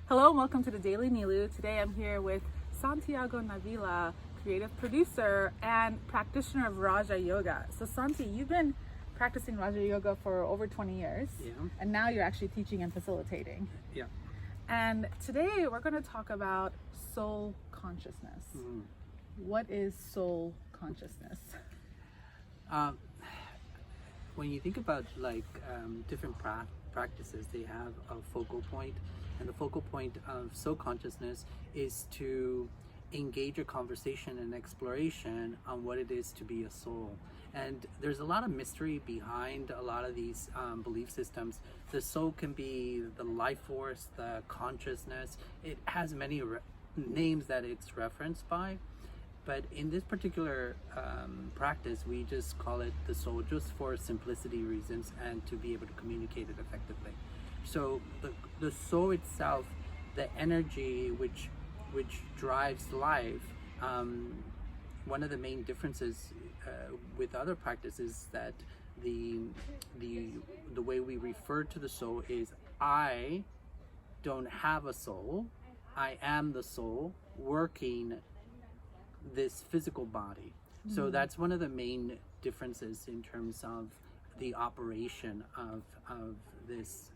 Hello and welcome to the Daily Neloo. Today I'm here with Santiago Navila, creative producer and practitioner of Raja Yoga. So Santi, you've been practicing Raja Yoga for over 20 years, and now you're actually teaching and facilitating. Yeah. And today we're going to talk about soul consciousness. What is soul consciousness? When you think about different practices, they have a focal point, and the focal point of soul consciousness is to engage a conversation and exploration on what it is to be a soul. And there's a lot of mystery behind a lot of these belief systems. The soul can be the life force, the consciousness. It has many names that it's referenced by. But in this particular practice, we just call it the soul, just for simplicity reasons and to be able to communicate it effectively. So the soul itself, the energy which drives life, one of the main differences with other practices that the way we refer to the soul is, I don't have a soul, I am the soul working this physical body. So that's one of the main differences in terms of the operation of this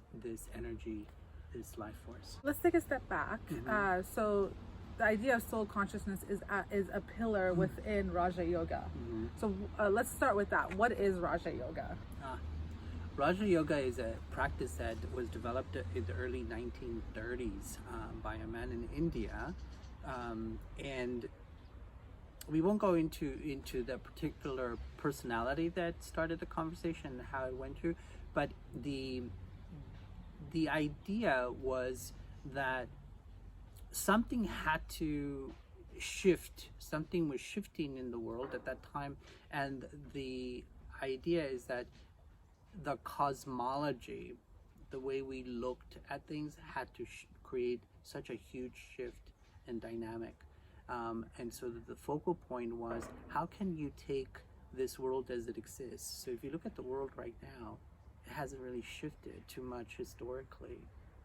energy, this life force. Let's take a step back. So the idea of soul consciousness is a pillar within Raja Yoga. So let's start with that. What is Raja Yoga? Raja Yoga is a practice that was developed in the early 1930s by a man in India, and we won't go into the particular personality that started the conversation and how it went through, but the idea was that something had to shift. Something was shifting in the world at that time, and the idea is that the cosmology, the way we looked at things, had to create such a huge shift and dynamic. And so the focal point was, how can you take this world as it exists? So if you look at the world right now, it hasn't really shifted too much historically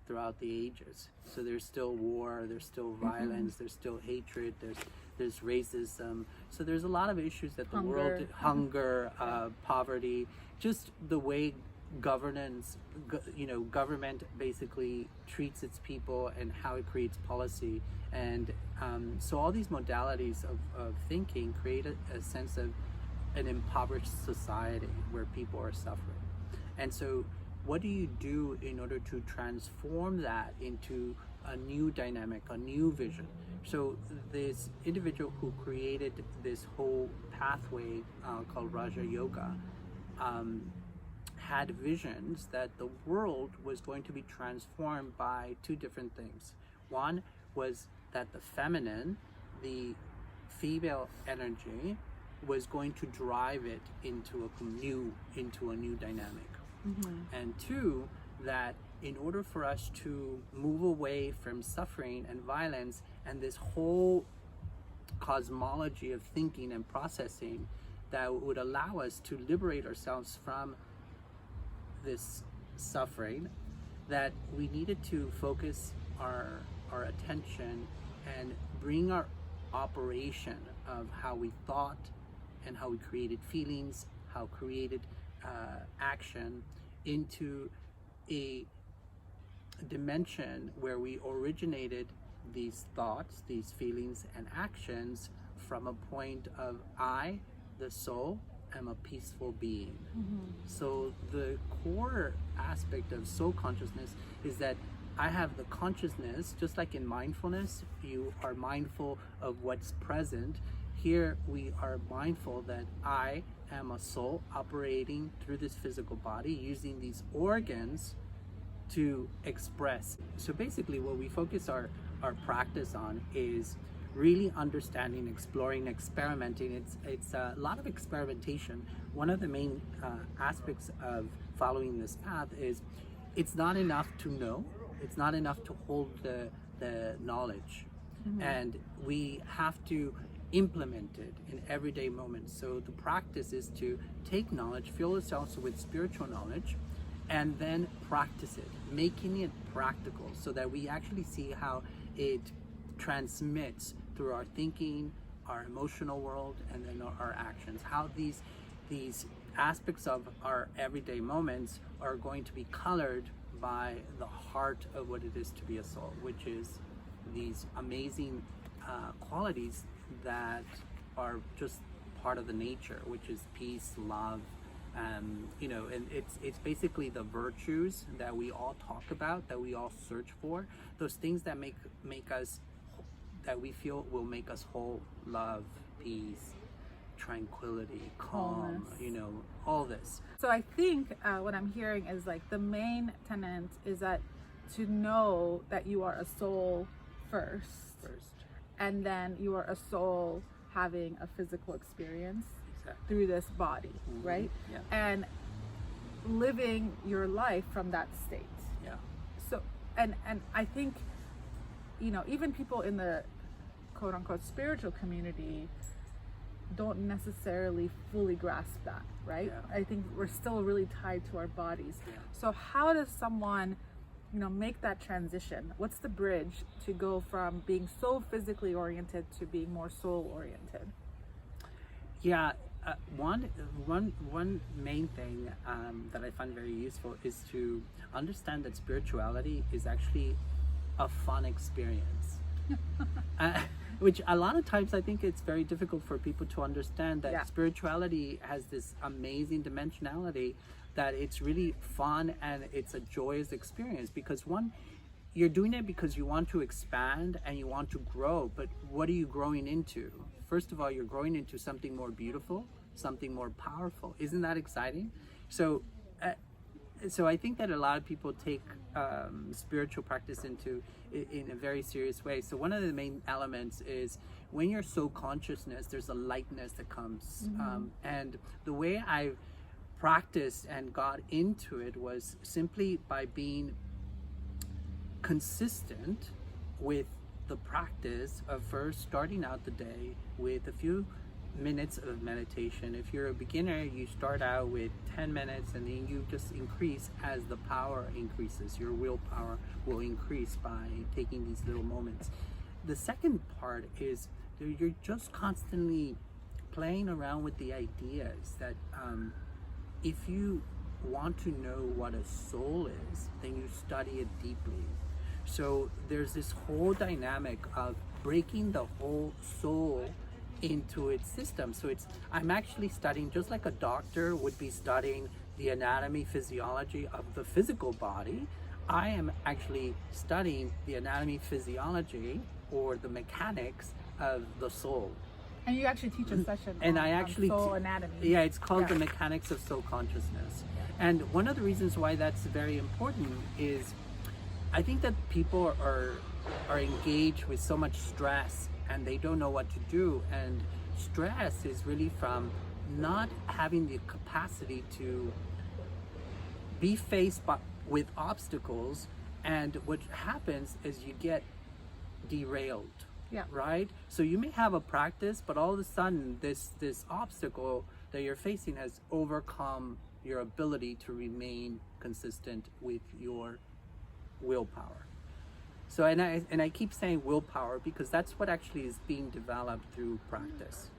throughout the ages. So there's still war, there's still violence, there's still hatred, there's racism. So there's a lot of issues that the world, hunger, poverty, just the way government basically treats its people and how it creates policy. And so all these modalities of thinking create a sense of an impoverished society where people are suffering. And so what do you do in order to transform that into a new dynamic, a new vision? So this individual who created this whole pathway called Raja Yoga had visions that the world was going to be transformed by two different things. One was that the feminine, the female energy, was going to drive it into a new dynamic. And two, that in order for us to move away from suffering and violence and this whole cosmology of thinking and processing that would allow us to liberate ourselves from this suffering, that we needed to focus our attention and bring our operation of how we thought and how we created feelings, how created action, into a dimension where we originated these thoughts, these feelings and actions from a point of I, the soul, am a peaceful being. So the core aspect of soul consciousness is that I have the consciousness, just like in mindfulness, you are mindful of what's present. Here we are mindful that I am a soul operating through this physical body, using these organs to express. So basically what we focus our practice on is really understanding, exploring, experimenting. It's a lot of experimentation. One of the main aspects of following this path is it's not enough to know, it's not enough to hold the knowledge, and we have to implement it in everyday moments. So the practice is to take knowledge, fill ourselves with spiritual knowledge, and then practice it, making it practical so that we actually see how it transmits through our thinking, our emotional world, and then our actions. How these aspects of our everyday moments are going to be colored by the heart of what it is to be a soul, which is these amazing qualities that are just part of the nature, which is peace, love, you know, and it's basically the virtues that we all talk about, that we all search for, those things that make us, that we feel will make us whole: love, peace, tranquility, calm, Wholeness. you know, all this. So I think what I'm hearing is like the main tenet is that to know that you are a soul first, and then you are a soul having a physical experience through this body, right? Yeah. And living your life from that state. Yeah. So, and I think, you know, even people in the quote unquote spiritual community don't necessarily fully grasp that, right? Yeah. I think we're still really tied to our bodies. Yeah. So how does someone, you know, make that transition? What's the bridge to go from being so physically oriented to being more soul oriented? Yeah, one main thing that I find very useful is to understand that spirituality is actually a fun experience. Which a lot of times I think it's very difficult for people to understand that spirituality has this amazing dimensionality, that it's really fun and it's a joyous experience, because one, you're doing it because you want to expand and you want to grow, but what are you growing into? First of all, you're growing into something more beautiful, something more powerful. Isn't that exciting? So I think that a lot of people take spiritual practice in a very serious way. So one of the main elements is when you're soul consciousness, there's a lightness that comes. And the way I practiced and got into it was simply by being consistent with the practice of first starting out the day with a few minutes of meditation. If you're a beginner, you start out with 10 minutes and then you just increase as the power increases. Your willpower will increase by taking these little moments. The second part is you're just constantly playing around with the ideas that if you want to know what a soul is, then you study it deeply. So there's this whole dynamic of breaking the whole soul into its system. So I'm actually studying, just like a doctor would be studying the anatomy, physiology of the physical body, I am actually studying the anatomy, physiology, or the mechanics of the soul. And you actually teach a session And on, I actually soul anatomy. Yeah, it's called The Mechanics of Soul Consciousness. And one of the reasons why that's very important is I think that people are engaged with so much stress and they don't know what to do. And stress is really from not having the capacity to be faced with obstacles. And what happens is you get derailed. Yeah. Right? So you may have a practice, but all of a sudden this obstacle that you're facing has overcome your ability to remain consistent with your willpower. So and I keep saying willpower because that's what actually is being developed through practice.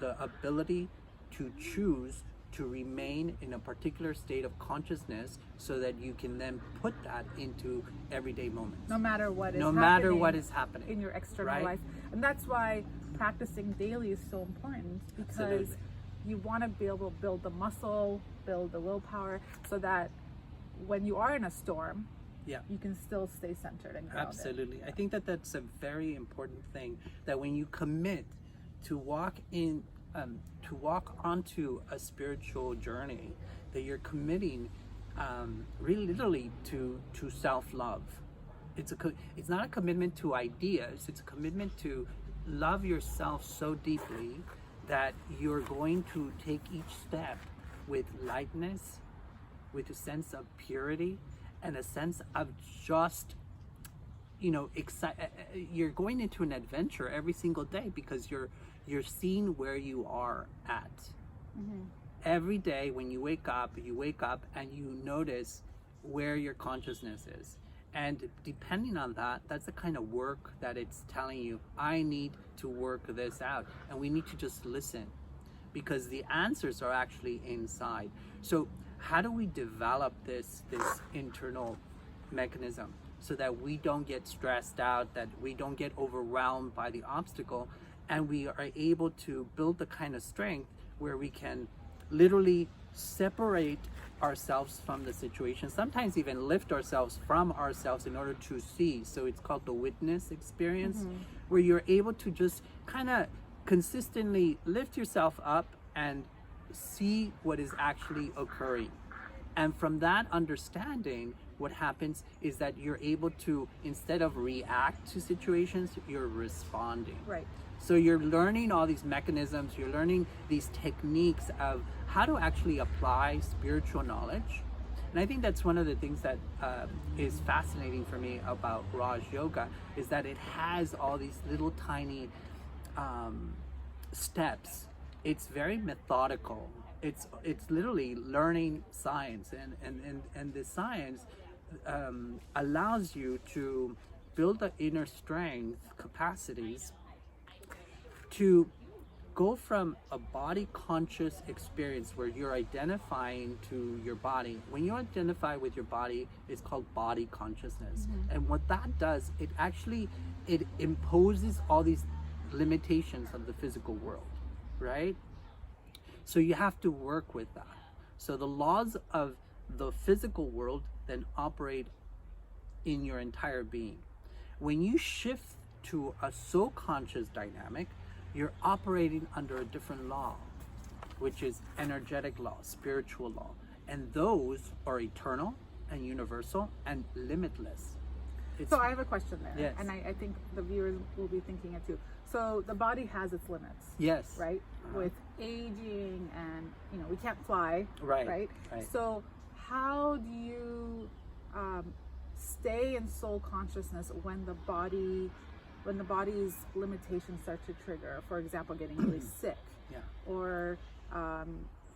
The ability to choose to remain in a particular state of consciousness so that you can then put that into everyday moments. No matter what is happening in your external life. And that's why practicing daily is so important, because Absolutely. you want to be able to build the muscle, build the willpower, so that when you are in a storm, you can still stay centered and grounded. Absolutely. I think that that's a very important thing, that when you commit to walk onto a spiritual journey, that you're committing really literally to self-love. It's not a commitment to ideas, it's a commitment to love yourself so deeply that you're going to take each step with lightness, with a sense of purity, and a sense of just, you're going into an adventure every single day because you're seeing where you are at. Mm-hmm. Every day when you wake up and you notice where your consciousness is. And depending on that, that's the kind of work that it's telling you, I need to work this out. And we need to just listen, because the answers are actually inside. So how do we develop this internal mechanism so that we don't get stressed out, that we don't get overwhelmed by the obstacle, and we are able to build the kind of strength where we can literally separate ourselves from the situation, sometimes even lift ourselves from ourselves in order to see. So it's called the witness experience, where you're able to just kind of consistently lift yourself up and see what is actually occurring. And from that understanding, what happens is that you're able to, instead of react to situations, you're responding. Right. So you're learning all these mechanisms, you're learning these techniques of how to actually apply spiritual knowledge. And I think that's one of the things that is fascinating for me about Raj Yoga, is that it has all these little tiny steps. It's very methodical. It's literally learning science, and the science allows you to build the inner strength capacities to go from a body conscious experience where you're identifying to your body. When you identify with your body, it's called body consciousness. And what that does, it imposes all these limitations of the physical world, right? So you have to work with that. So the laws of the physical world then operate in your entire being. When you shift to a soul conscious dynamic, you're operating under a different law, which is energetic law, spiritual law. And those are eternal and universal and limitless. So I have a question there. Yes. And I think the viewers will be thinking it too. So the body has its limits. Yes. Right? With aging, and we can't fly. Right. So how do you stay in soul consciousness when the body's limitations start to trigger? For example, getting really sick, or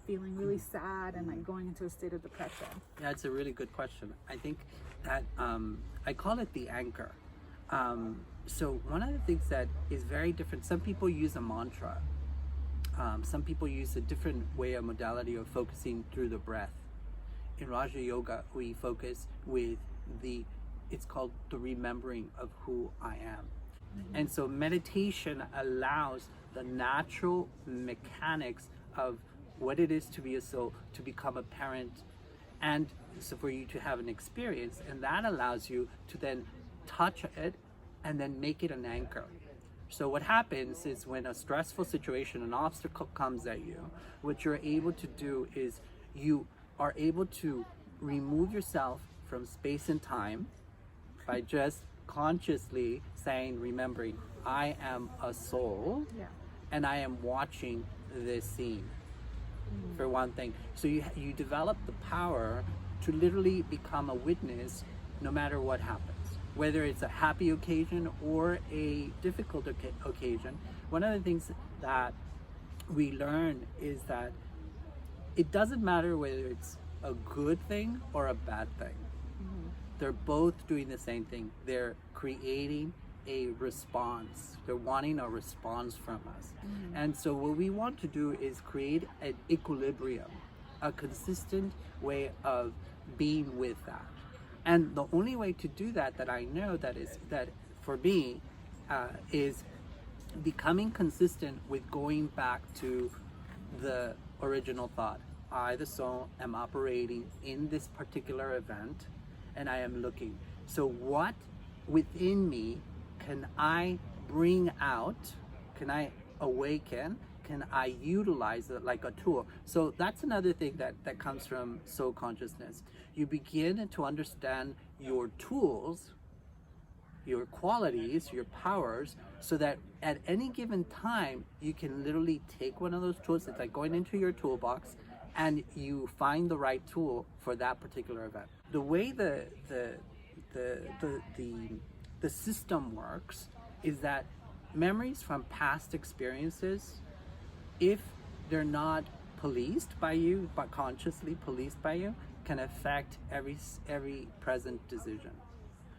feeling really sad and like going into a state of depression. Yeah, it's a really good question. I think that I call it the anchor. So one of the things that is very different, some people use a mantra. Some people use a different way of modality of focusing through the breath. In Raja Yoga, we focus with it's called the remembering of who I am. And so meditation allows the natural mechanics of what it is to be a soul to become apparent, and so for you to have an experience, and that allows you to then touch it and then make it an anchor. So what happens is when a stressful situation, an obstacle comes at you, what you're able to do is you are able to remove yourself from space and time by just consciously saying, remembering, I am a soul, and I am watching this scene, for one thing. So you develop the power to literally become a witness no matter what happens, whether it's a happy occasion or a difficult occasion. One of the things that we learn is that it doesn't matter whether it's a good thing or a bad thing. They're both doing the same thing. They're creating a response. They're wanting a response from us. And so what we want to do is create an equilibrium, a consistent way of being with that. And the only way to do that I know that for me is becoming consistent with going back to the original thought. I, the soul, am operating in this particular event, and I am looking. So what within me can I bring out? Can I awaken? Can I utilize it like a tool? So that's another thing that comes from soul consciousness. You begin to understand your tools, your qualities, your powers, so that at any given time, you can literally take one of those tools. It's like going into your toolbox and you find the right tool for that particular event. The way the system works is that memories from past experiences, if they're not policed by you, but consciously policed by you, can affect every present decision.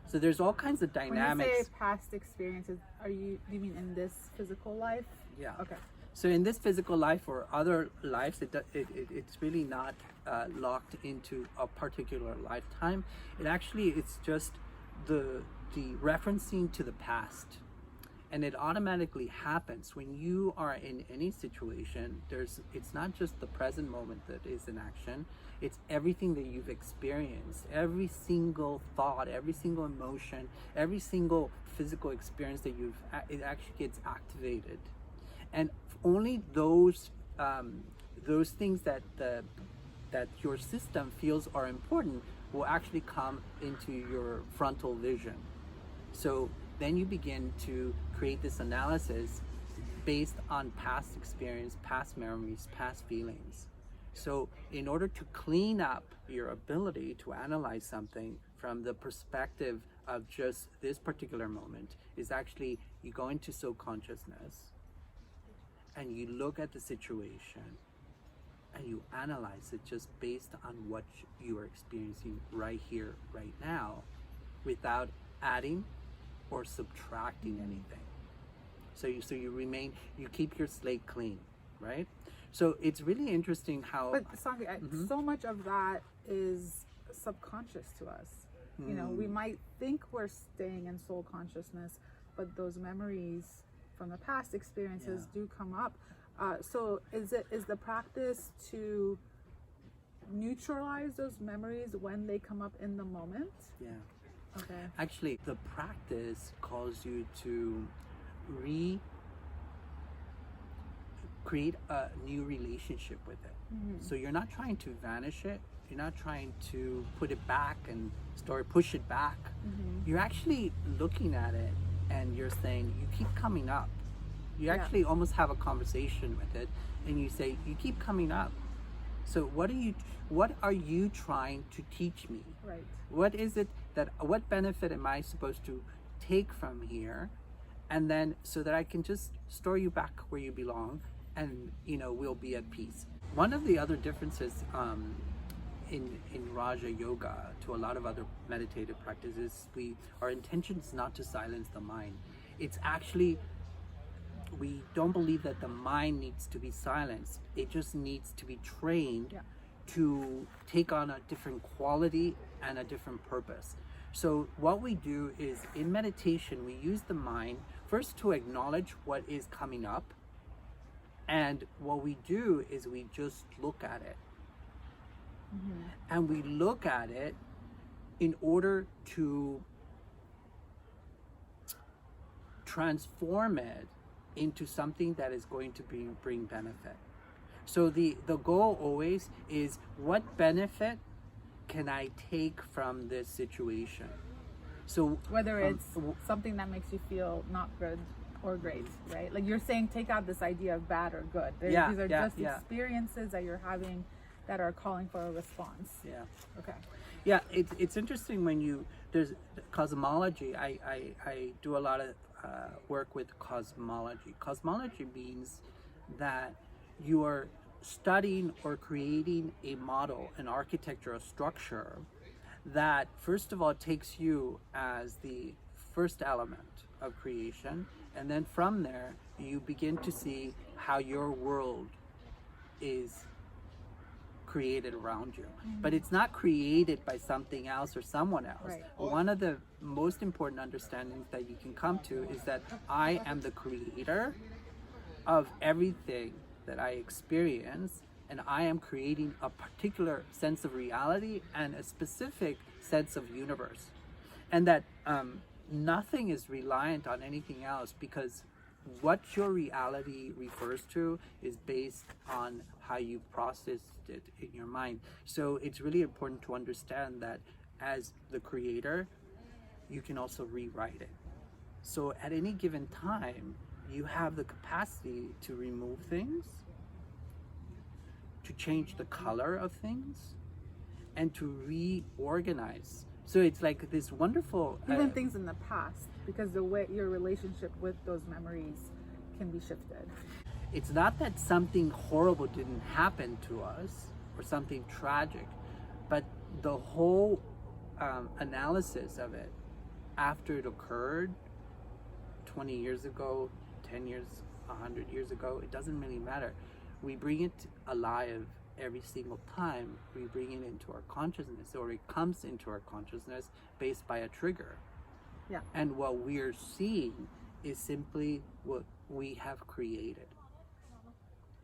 So there's all kinds of dynamics. When you say past experiences, do you mean in this physical life? Yeah. Okay. So in this physical life or other lives, it's really not locked into a particular lifetime. It's just the referencing to the past, and it automatically happens when you are in any situation. It's not just the present moment that is in action. It's everything that you've experienced, every single thought, every single emotion, every single physical experience that it actually gets activated. And only those things that your system feels are important will actually come into your frontal vision. So then you begin to create this analysis based on past experience, past memories, past feelings. So in order to clean up your ability to analyze something from the perspective of just this particular moment, is actually you go into soul consciousness and you look at the situation and you analyze it just based on what you are experiencing right here, right now, without adding or subtracting anything. So you keep your slate clean, right? So it's really interesting how. But Santi, so much of that is subconscious to us. You know, we might think we're staying in soul consciousness, but those memories from the past experiences do come up. So is the practice to neutralize those memories when they come up in the moment? Yeah. Okay. Actually, the practice calls you to create a new relationship with it. So you're not trying to vanish it. You're not trying to put it back and push it back. You're actually looking at it and you're saying, you keep coming up. You actually almost have a conversation with it and you say, you keep coming up. So what are you trying to teach me? Right. What benefit am I supposed to take from here? And then so that I can just store you back where you belong and we'll be at peace. One of the other differences in Raja Yoga to a lot of other meditative practices, our intention is not to silence the mind. It's actually, we don't believe that the mind needs to be silenced. It just needs to be trained to take on a different quality and a different purpose. So what we do is in meditation, we use the mind first to acknowledge what is coming up. And what we do is we just look at it. And we look at it in order to transform it into something that is going to bring benefit. So the goal always is, what benefit can I take from this situation? So whether it's something that makes you feel not good or great, right? Like you're saying, take out this idea of bad or good. These are just experiences that you're having that are calling for a response. Yeah. Okay. Yeah, it's interesting when there's cosmology. I do a lot of work with cosmology. Cosmology means that you are studying or creating a model, an architecture, a structure that first of all takes you as the first element of creation, and then from there you begin to see how your world is created around you. But it's not created by something else or someone else. Right. One of the most important understandings that you can come to is that I am the creator of everything that I experience, and I am creating a particular sense of reality and a specific sense of universe, and that nothing is reliant on anything else, because what your reality refers to is based on how you processed it in your mind. So it's really important to understand that as the creator, you can also rewrite it. So at any given time, you have the capacity to remove things, to change the color of things, and to reorganize. So it's like this wonderful... even things in the past, because the way your relationship with those memories can be shifted. It's not that something horrible didn't happen to us or something tragic, but the whole analysis of it after it occurred 20 years ago, 10 years, 100 years ago, it doesn't really matter. We bring it alive every single time we bring it into our consciousness, or it comes into our consciousness based by a trigger. Yeah. And what we're seeing is simply what we have created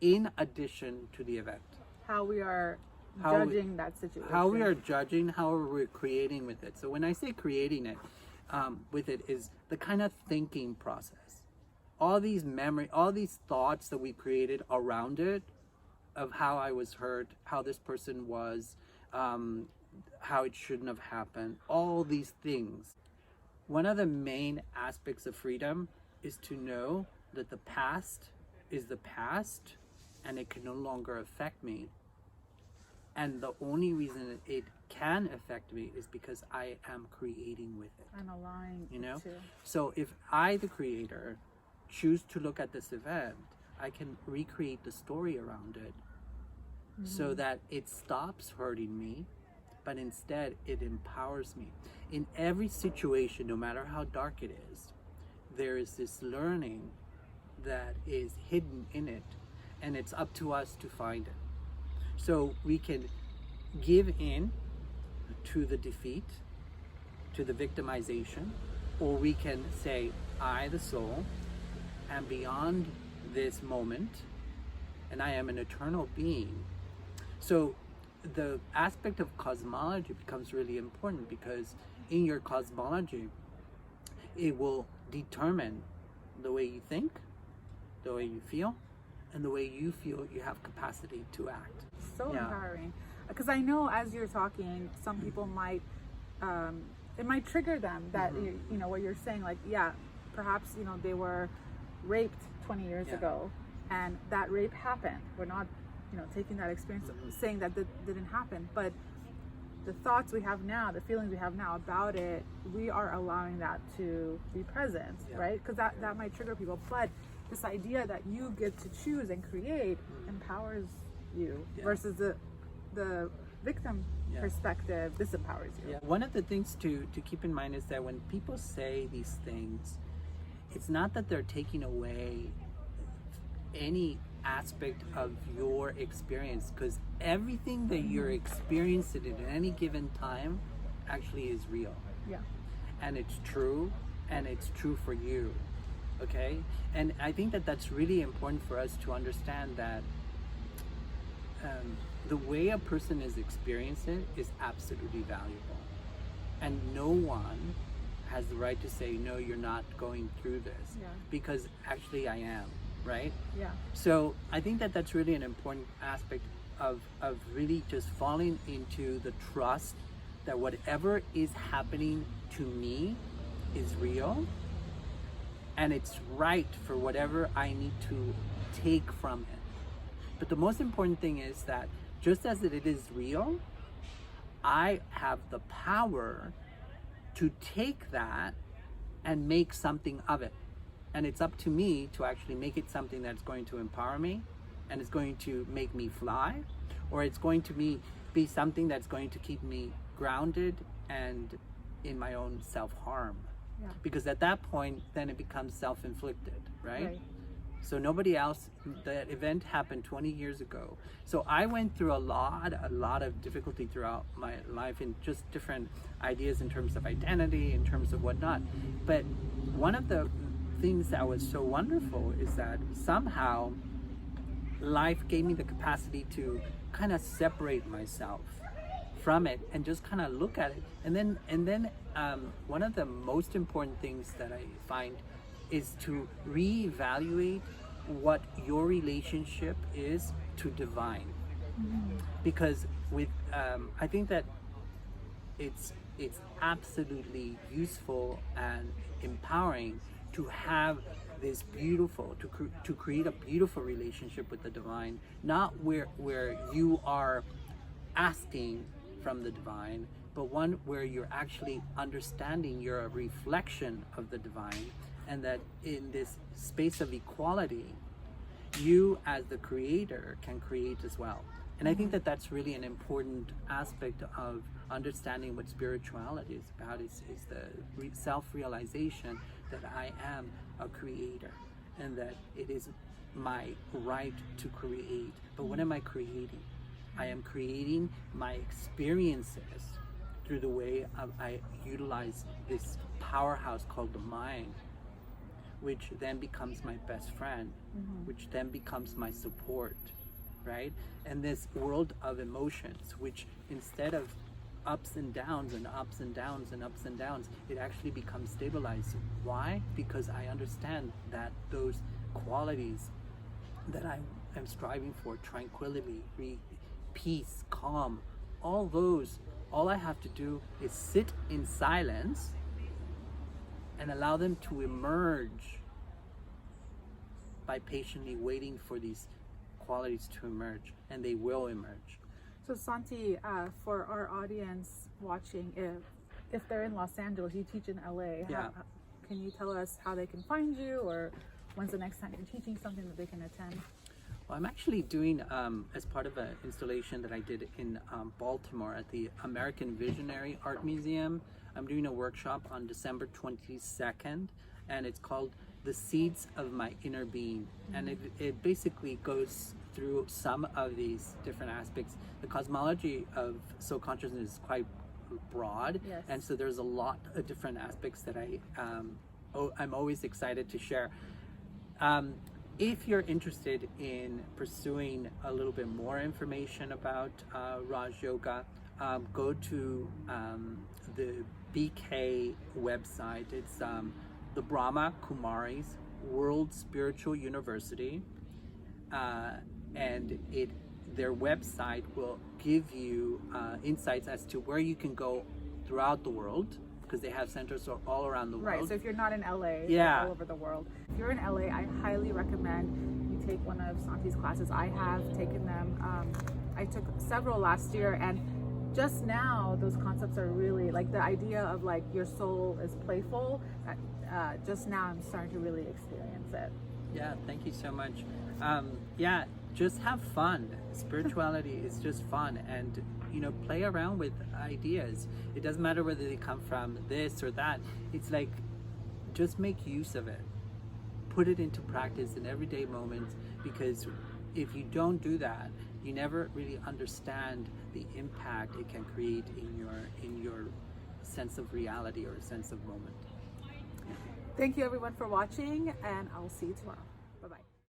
in addition to the event. How we are How judging that situation. How we are judging, how we're creating with it. So when I say creating it with it is the kind of thinking process. All these all these thoughts that we created around it, of how I was hurt, how this person was, how it shouldn't have happened, all these things. One of the main aspects of freedom is to know that the past is the past and it can no longer affect me. And the only reason it can affect me is because I am creating with it. And allowing you know? it to. So if I, the creator, choose to look at this event, I can recreate the story around it so that it stops hurting me, but instead it empowers me. In every situation, no matter how dark it is, there is this learning that is hidden in it, and it's up to us to find it. So we can give in to the defeat, to the victimization, or we can say, I, the soul, am beyond this moment, and I am an eternal being. So the aspect of cosmology becomes really important, because in your cosmology, it will determine the way you think, the way you feel, and the way you feel you have capacity to act. So empowering. Because I know as you're talking, some people might, it might trigger them that, you know, what you're saying, like, yeah, perhaps, you know, they were raped 20 years ago, and that rape happened. We're not, you know, taking that experience, saying that didn't happen, but the thoughts we have now, the feelings we have now about it, we are allowing that to be present, right? Because that might trigger people. But this idea that you get to choose and create empowers you versus the victim perspective disempowers you. One of the things to keep in mind is that when people say these things, it's not that they're taking away any aspect of your experience, because everything that you're experiencing at any given time actually is real. And it's true, and it's true for you. Okay? And I think that that's really important for us to understand, that the way a person is experiencing it is absolutely valuable. And no one has the right to say, no, you're not going through this, because actually I am, right? So I think that that's really an important aspect of really just falling into the trust that whatever is happening to me is real, and it's right for whatever I need to take from it. But the most important thing is that just as it is real, I have the power to take that and make something of it. And it's up to me to actually make it something that's going to empower me, and it's going to make me fly, or it's going to be something that's going to keep me grounded and in my own self-harm. Because at that point, then it becomes self-inflicted, right? So nobody else, that event happened 20 years ago. So I went through a lot of difficulty throughout my life in just different ideas in terms of identity, in terms of whatnot. But one of the things that was so wonderful is that somehow life gave me the capacity to kind of separate myself from it and just kind of look at it. And then one of the most important things that I find is to reevaluate what your relationship is to divine. Because with I think that it's absolutely useful and empowering to have this beautiful, to create a beautiful relationship with the divine, not where you are asking from the divine, but one where you're actually understanding you're a reflection of the divine, and that in this space of equality, you as the creator can create as well. And I think that that's really an important aspect of understanding what spirituality is about, is the self-realization that I am a creator and that it is my right to create. But what am I creating? I am creating my experiences through the way I utilize this powerhouse called the mind, which then becomes my best friend, which then becomes my support, right? And this world of emotions, which instead of ups and downs and ups and downs and ups and downs, it actually becomes stabilized. Why? Because I understand that those qualities that I am striving for, tranquility, peace, calm, all those, all I have to do is sit in silence and allow them to emerge by patiently waiting for these qualities to emerge, and they will emerge. So Santi, for our audience watching, if they're in Los Angeles, you teach in LA. Yeah. Can you tell us how they can find you, or when's the next time you're teaching something that they can attend? Well, I'm actually doing, as part of an installation that I did in Baltimore at the American Visionary Art Museum, I'm doing a workshop on December 22nd, and it's called The Seeds of My Inner Being. And it basically goes through some of these different aspects. The cosmology of soul consciousness is quite broad, Yes. and so there's a lot of different aspects that I'm always excited to share. If you're interested in pursuing a little bit more information about Raj Yoga, go to the BK website. It's the Brahma Kumaris World Spiritual University, and their website will give you insights as to where you can go throughout the world, because they have centers all around the world. Right, so if you're not in LA, Yeah. all over the world. If you're in LA, I highly recommend you take one of Santi's classes. I have taken them. I took several last year, and just now those concepts are really, like the idea of like your soul is playful, just now I'm starting to really experience it. Yeah, thank you so much. Yeah, just have fun. Spirituality is just fun, and play around with ideas. It doesn't matter whether they come from this or that. It's like, just make use of it. Put it into practice in everyday moments, because if you don't do that, you never really understand the impact it can create in your sense of reality or sense of moment. Thank you everyone for watching, and I'll see you tomorrow.